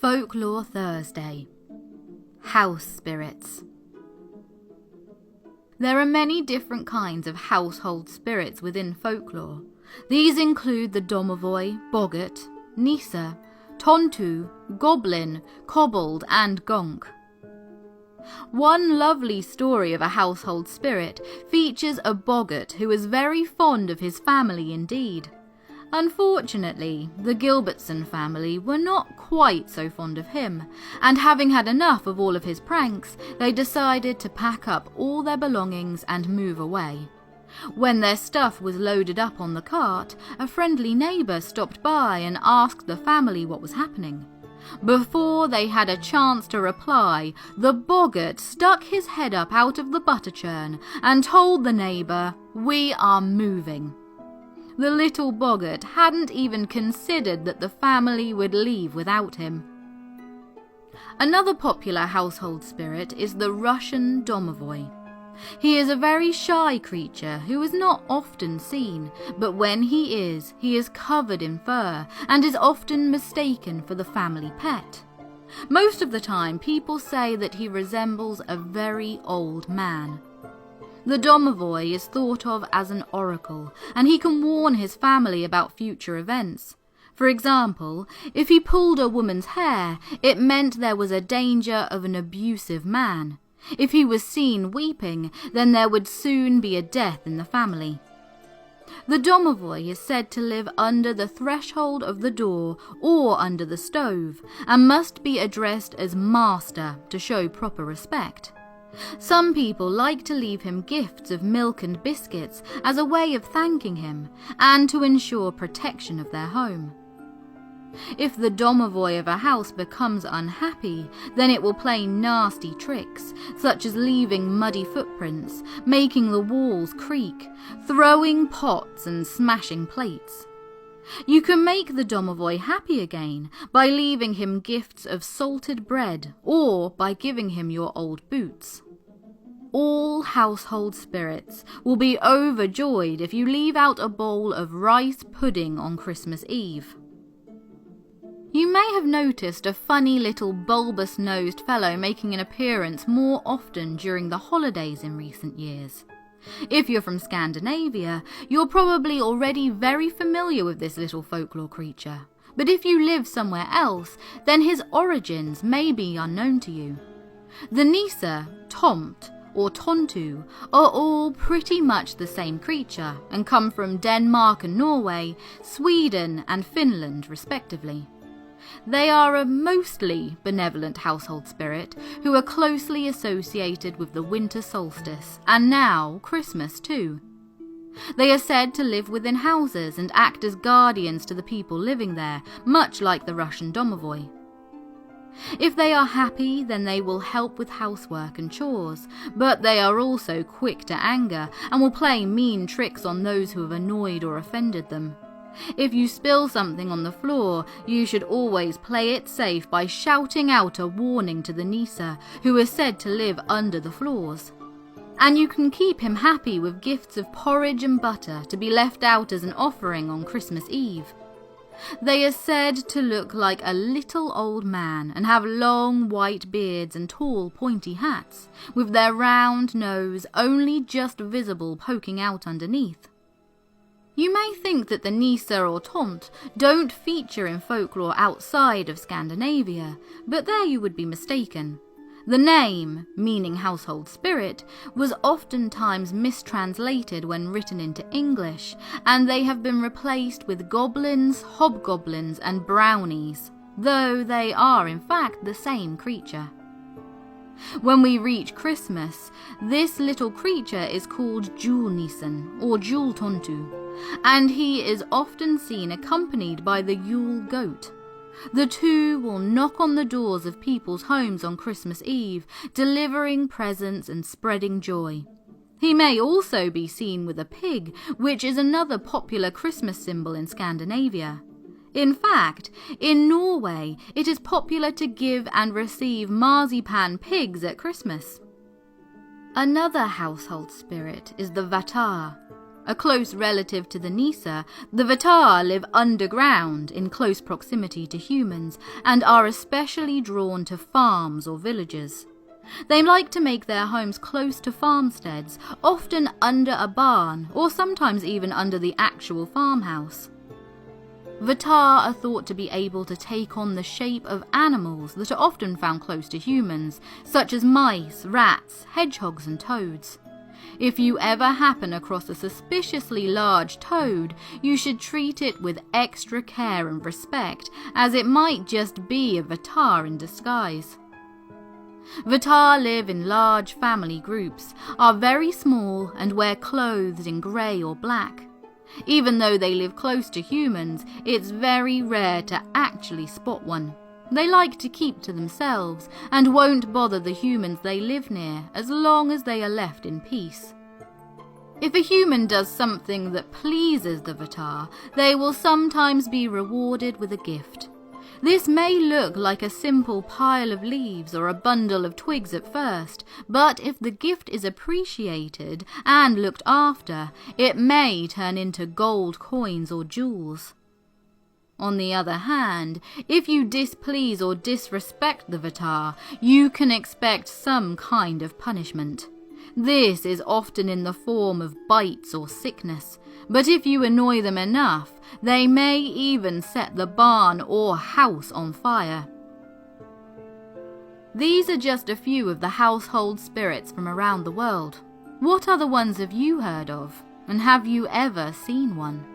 Folklore Thursday House Spirits. There are many different kinds of household spirits within folklore. These include the Domivoy, boggart, Nisa, tontu, goblin, kobold and gonk. One lovely story of a household spirit features a boggart who is very fond of his family indeed. Unfortunately, the Gilbertson family were not quite so fond of him, and having had enough of all of his pranks, they decided to pack up all their belongings and move away. When their stuff was loaded up on the cart, a friendly neighbour stopped by and asked the family what was happening. Before they had a chance to reply, the boggart stuck his head up out of the butter churn and told the neighbour, "We are moving." The little boggart hadn't even considered that the family would leave without him. Another popular household spirit is the Russian Domovoy. He is a very shy creature who is not often seen, but when he is covered in fur and is often mistaken for the family pet. Most of the time, people say that he resembles a very old man. The Domovoy is thought of as an oracle, and he can warn his family about future events. For example, if he pulled a woman's hair, it meant there was a danger of an abusive man. If he was seen weeping, then there would soon be a death in the family. The Domovoy is said to live under the threshold of the door or under the stove, and must be addressed as master to show proper respect. Some people like to leave him gifts of milk and biscuits as a way of thanking him and to ensure protection of their home. If the Domovoy of a house becomes unhappy, then it will play nasty tricks, such as leaving muddy footprints, making the walls creak, throwing pots and smashing plates. You can make the Domovoy happy again by leaving him gifts of salted bread or by giving him your old boots. All household spirits will be overjoyed if you leave out a bowl of rice pudding on Christmas Eve. You may have noticed a funny little bulbous-nosed fellow making an appearance more often during the holidays in recent years. If you're from Scandinavia, you're probably already very familiar with this little folklore creature. But if you live somewhere else, then his origins may be unknown to you. The Nisa, Tomt, or Tontu are all pretty much the same creature and come from Denmark and Norway, Sweden and Finland respectively. They are a mostly benevolent household spirit who are closely associated with the winter solstice, and now Christmas too. They are said to live within houses and act as guardians to the people living there, much like the Russian Domovoy. If they are happy, then they will help with housework and chores, but they are also quick to anger and will play mean tricks on those who have annoyed or offended them. If you spill something on the floor, you should always play it safe by shouting out a warning to the Nisa, who is said to live under the floors. And you can keep him happy with gifts of porridge and butter to be left out as an offering on Christmas Eve. They are said to look like a little old man and have long white beards and tall pointy hats, with their round nose only just visible poking out underneath. You may think that the Nisa or Tomt don't feature in folklore outside of Scandinavia, but there you would be mistaken. The name, meaning household spirit, was oftentimes mistranslated when written into English, and they have been replaced with goblins, hobgoblins and brownies, though they are in fact the same creature. When we reach Christmas, this little creature is called Julissan or Jultontu, and he is often seen accompanied by the Yule goat. The two will knock on the doors of people's homes on Christmas Eve, delivering presents and spreading joy. He may also be seen with a pig, which is another popular Christmas symbol in Scandinavia. In fact, in Norway, it is popular to give and receive marzipan pigs at Christmas. Another household spirit is the Vatar, A close relative to the Nisa, the Vatar live underground in close proximity to humans and are especially drawn to farms or villages. They like to make their homes close to farmsteads, often under a barn or sometimes even under the actual farmhouse. Vatar are thought to be able to take on the shape of animals that are often found close to humans, such as mice, rats, hedgehogs and toads. If you ever happen across a suspiciously large toad, you should treat it with extra care and respect, as it might just be a Vatar in disguise. Vatar live in large family groups, are very small and wear clothes in grey or black. Even though they live close to humans, it's very rare to actually spot one. They like to keep to themselves and won't bother the humans they live near as long as they are left in peace. If a human does something that pleases the Vatar, they will sometimes be rewarded with a gift. This may look like a simple pile of leaves or a bundle of twigs at first, but if the gift is appreciated and looked after, it may turn into gold coins or jewels. On the other hand, if you displease or disrespect the Vatar, you can expect some kind of punishment. This is often in the form of bites or sickness, but if you annoy them enough, they may even set the barn or house on fire. These are just a few of the household spirits from around the world. What other ones have you heard of, and have you ever seen one?